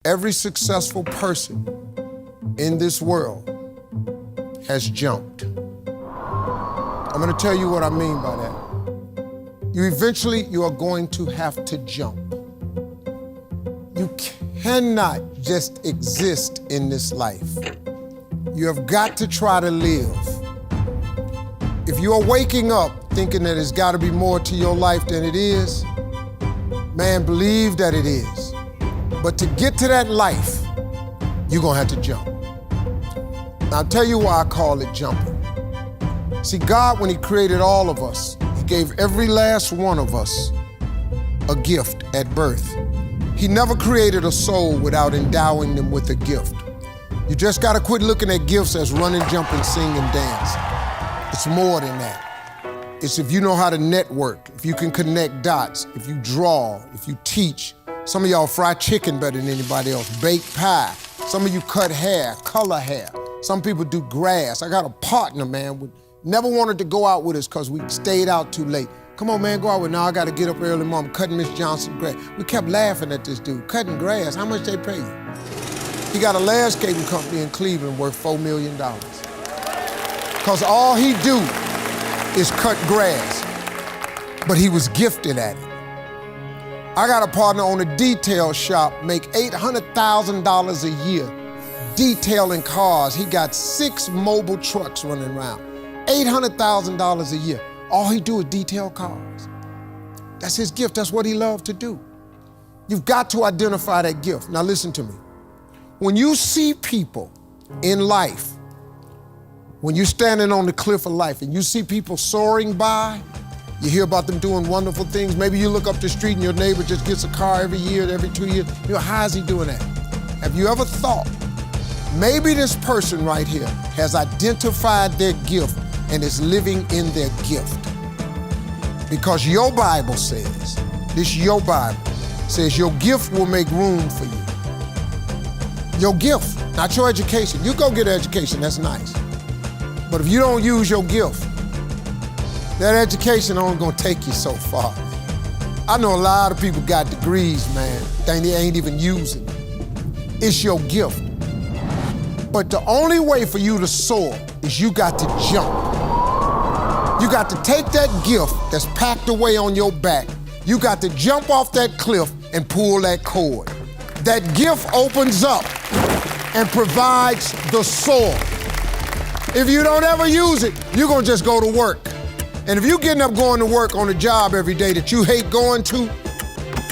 every successful person in this world has jumped. I'm gonna tell you what I mean by that. You are going to have to jump. You cannot just exist in this life. You have got to try to live. If you are waking up thinking that there's gotta be more to your life than it is, man, believe that it is. But to get to that life, you're gonna have to jump. Now, I'll tell you why I call it jumping. See, God, when He created all of us, He gave every last one of us a gift at birth. He never created a soul without endowing them with a gift. You just gotta quit looking at gifts as running, jumping, sing, and dance. It's more than that. It's if you know how to network, if you can connect dots, if you draw, if you teach. Some of y'all fry chicken better than anybody else, bake pie. Some of you cut hair, color hair. Some people do grass. I got a partner, man, never wanted to go out with us because we stayed out too late. Come on, man, go out with, now I gotta get up early, Mom, cutting Miss Johnson grass. We kept laughing at this dude, cutting grass. How much they pay you? He got a landscaping company in Cleveland worth $4 million. Because all he do is cut grass, but he was gifted at it. I got a partner on a detail shop, make $800,000 a year detailing cars. He got 6 mobile trucks running around. $800,000 a year. All he do is detail cars. That's his gift, that's what he loved to do. You've got to identify that gift. Now listen to me. When you see people in life, when you're standing on the cliff of life and you see people soaring by, you hear about them doing wonderful things. Maybe you look up the street and your neighbor just gets a car every year, every 2 years. You know, how is he doing that? Have you ever thought, maybe this person right here has identified their gift and is living in their gift? Because your Bible says, your Bible says your gift will make room for you. Your gift, not your education. You go get an education, that's nice. But if you don't use your gift, that education only gonna take you so far. I know a lot of people got degrees, man, they ain't even using it. It's your gift. But the only way for you to soar is you got to jump. You got to take that gift that's packed away on your back. You got to jump off that cliff and pull that cord. That gift opens up and provides the soar. If you don't ever use it, you're gonna just go to work. And if you're getting up going to work on a job every day that you hate going to,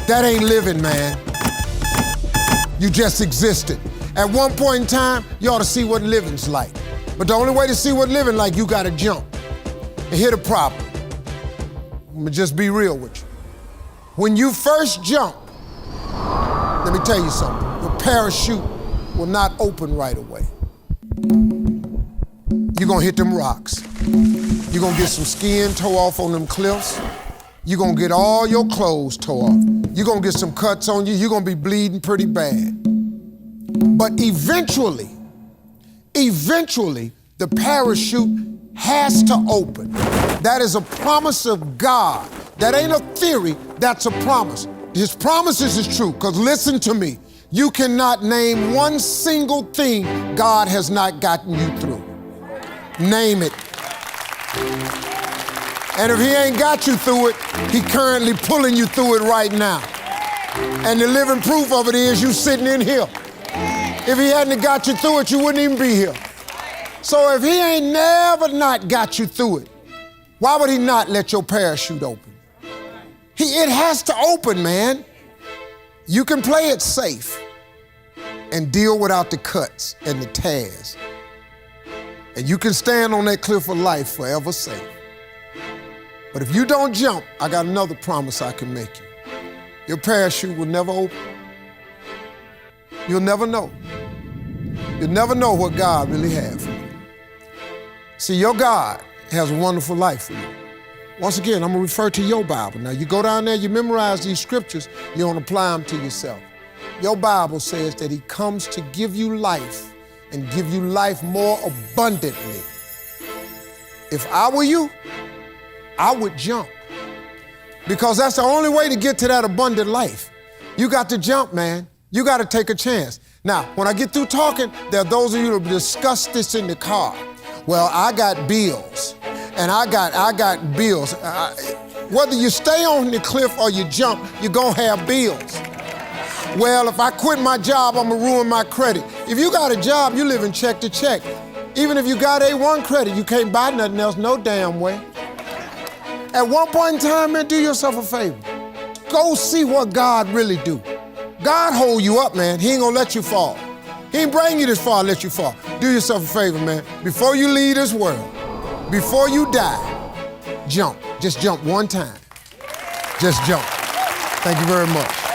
that ain't living, man. You just existed. At one point in time, you ought to see what living's like. But the only way to see what living like, you gotta jump. And here's the problem. I'm gonna just be real with you. When you first jump, let me tell you something. Your parachute will not open right away. You're gonna hit them rocks. You're gonna get some skin tore off on them cliffs. You're gonna get all your clothes tore off. You're gonna get some cuts on you. You're gonna be bleeding pretty bad. But eventually, the parachute has to open. That is a promise of God. That ain't a theory, that's a promise. His promises is true, because listen to me. You cannot name one single thing God has not gotten you through. Name it. And if He ain't got you through it, He currently pulling you through it right now. And the living proof of it is you sitting in here. If He hadn't got you through it, you wouldn't even be here. So if He ain't never not got you through it, why would He not let your parachute open? It has to open, man. You can play it safe and deal without the cuts and the tears. And you can stand on that cliff of life forever safe. But if you don't jump, I got another promise I can make you. Your parachute will never open. You'll never know. You'll never know what God really has for you. See, your God has a wonderful life for you. Once again, I'm gonna refer to your Bible. Now, you go down there, you memorize these scriptures, you don't apply them to yourself. Your Bible says that He comes to give you life and give you life more abundantly. If I were you, I would jump. Because that's the only way to get to that abundant life. You got to jump, man. You got to take a chance. Now, when I get through talking, there are those of you who discuss this in the car. Well, I got bills, and I got bills. Whether you stay on the cliff or you jump, you're gonna have bills. Well, if I quit my job, I'm gonna ruin my credit. If you got a job, you living check to check. Even if you got A1 credit, you can't buy nothing else no damn way. At one point in time, man, do yourself a favor. Go see what God really do. God hold you up, man. He ain't gonna let you fall. He ain't bring you this far to let you fall. Do yourself a favor, man. Before you leave this world, before you die, jump. Just jump one time. Just jump. Thank you very much.